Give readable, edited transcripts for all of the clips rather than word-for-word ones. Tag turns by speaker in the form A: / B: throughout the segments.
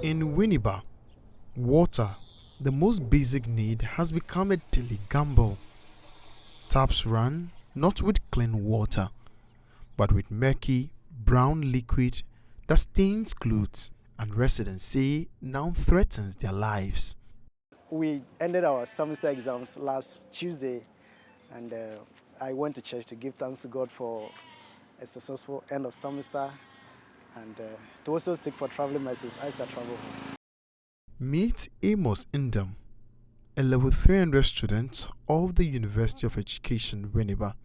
A: In Winneba, water, the most basic need, has become a daily gamble. Taps run not with clean water, but with murky, brown liquid that stains clothes, and residents say now threatens their lives.
B: We ended our semester exams last Tuesday, and I went to church to give thanks to God for a successful end of semester and to also seek for traveling mercies as I travel home.
A: Meet Amos Indam, a level 300 student of the University of Education, Winneba.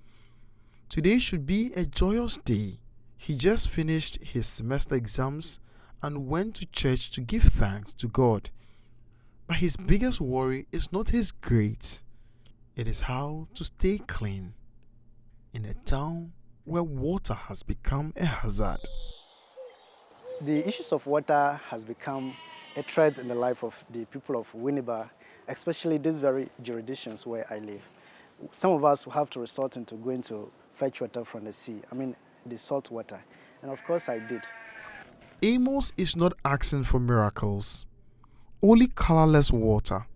A: Today should be a joyous day. He just finished his semester exams and went to church to give thanks to God. But his biggest worry is not his grades. It is how to stay clean in a town where water has become a hazard.
B: The issues of water has become a threat in the life of the people of Winneba, especially these very jurisdictions where I live. Some of us have to resort into going to fetch water from the sea, the salt water, and of course I did.
A: Amos is not asking for miracles, only colorless water,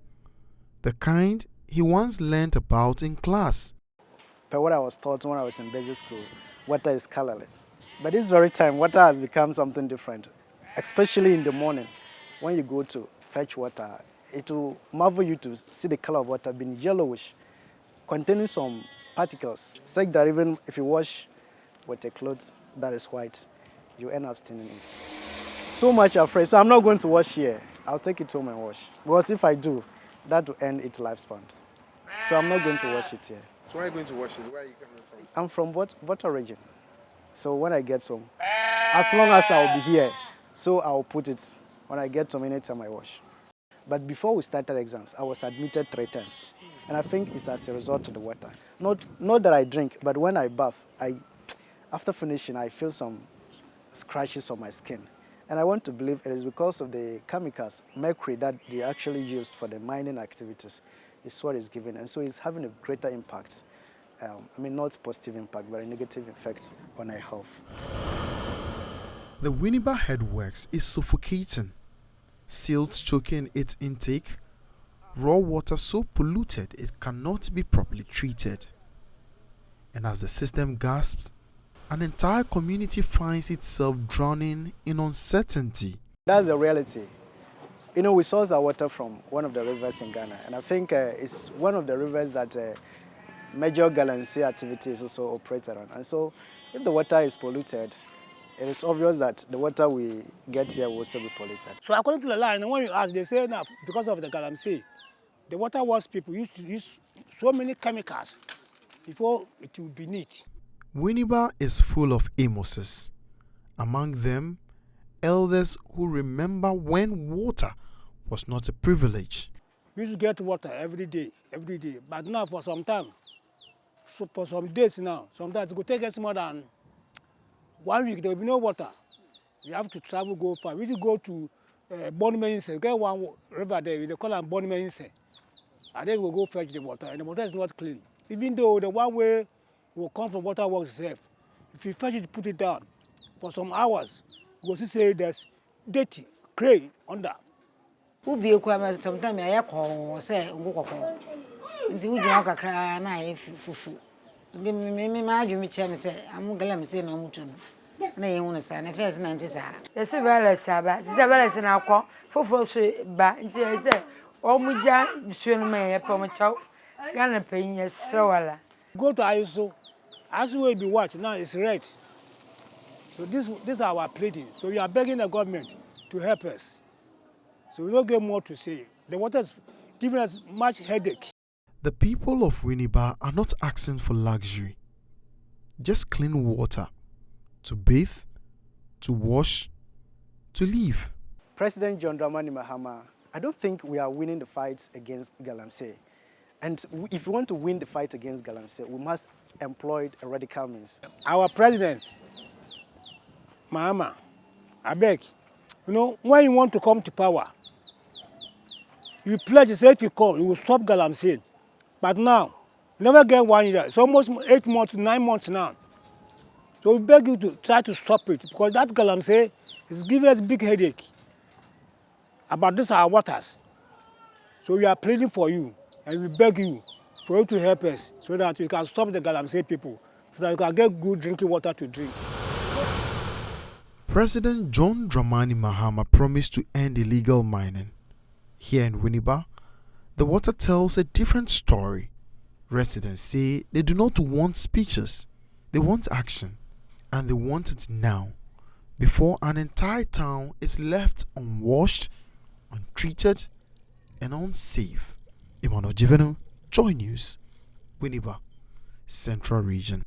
A: the kind he once learned about in class.
B: Per what I was taught when I was in basic school, water is colorless. But this very time, water has become something different, especially in the morning. When you go to fetch water, it will marvel you to see the color of water being yellowish, containing some particles, such that even if you wash with a cloth that is white, you end up staining it. So much afraid, so I'm not going to wash here. I'll take it home and wash. Because if I do, that will end its lifespan. So I'm not going to wash it here.
A: So where are you going to wash it? Where are you coming from?
B: I'm from water region. So when I get home, as long as I'll be here, so I'll put it when I get home anytime I wash. But before we started exams, I was admitted 3 times. And I think it's as a result of the water. Not that I drink, but when I bath, after finishing, I feel some scratches on my skin. And I want to believe it is because of the chemicals, mercury, that they actually used for the mining activities. Is what is given, and so it's having a greater impact. Not positive impact, but a negative effect on our health.
A: The Winneba headworks is suffocating. Silt choking its intake, raw water so polluted it cannot be properly treated. And as the system gasps, an entire community finds itself drowning in uncertainty.
B: That's the reality. We source our water from one of the rivers in Ghana, and I think it's one of the rivers that major Galamsey activity is also operated on. And so if the water is polluted, it is obvious that the water we get here will also be polluted.
C: So according to the line, when you ask, they say now because of the Galamsey, the water works people used to use so many chemicals before it would be neat.
A: Winneba is full of Amoses. Among them, elders who remember when water was not a privilege.
C: We used to get water every day. But now for some time, for some days now, sometimes it will take us more than 1 week, there will be no water. We have to travel, go far. We need to go to Bonmense, get one river there, they call it Bonmense. And then we'll go fetch the water, and the water is not clean. Even though the one way will come from water works safe. If you fetch it, put it down for some hours, you will say there's dirty, clay under.
D: Sometimes I say, nti wujina kakra na fufu ndi me maaju mi che me say amu Galamsey na mutu na ye hunu sa na first na nti sa
E: ese bala saba ti sa bala na akọ fufu so ba nti say o mu ja nsuo no me ye pom chaw Ghana payin ye sewala
C: Go to ISO will be what now is red. So this is our pleading. So we are begging the government to help us. So we don't get more to say. The water is giving us much headache.
A: The people of Winneba are not asking for luxury, just clean water to bathe, to wash, to live.
B: President John Dramani Mahama, I don't think we are winning the fight against Galamsey. And if we want to win the fight against Galamsey, we must employ a radical means.
C: Our president, Mahama, I beg, when you want to come to power, you pledge to say if you come, you will stop Galamsey. But now, you never get 1 year. It's almost 8 months, 9 months now. So we beg you to try to stop it because that Galamsey is giving us big headache. about this our waters. So we are pleading for you, and we beg you for you to help us so that we can stop the Galamsey people, so that we can get good drinking water to drink.
A: President John Dramani Mahama promised to end illegal mining. Here in Winneba, the water tells a different story. Residents say they do not want speeches, they want action, and they want it now, before an entire town is left unwashed, untreated, and unsafe. Emmanuel Jivenu, JoyNews, Winneba, Central Region.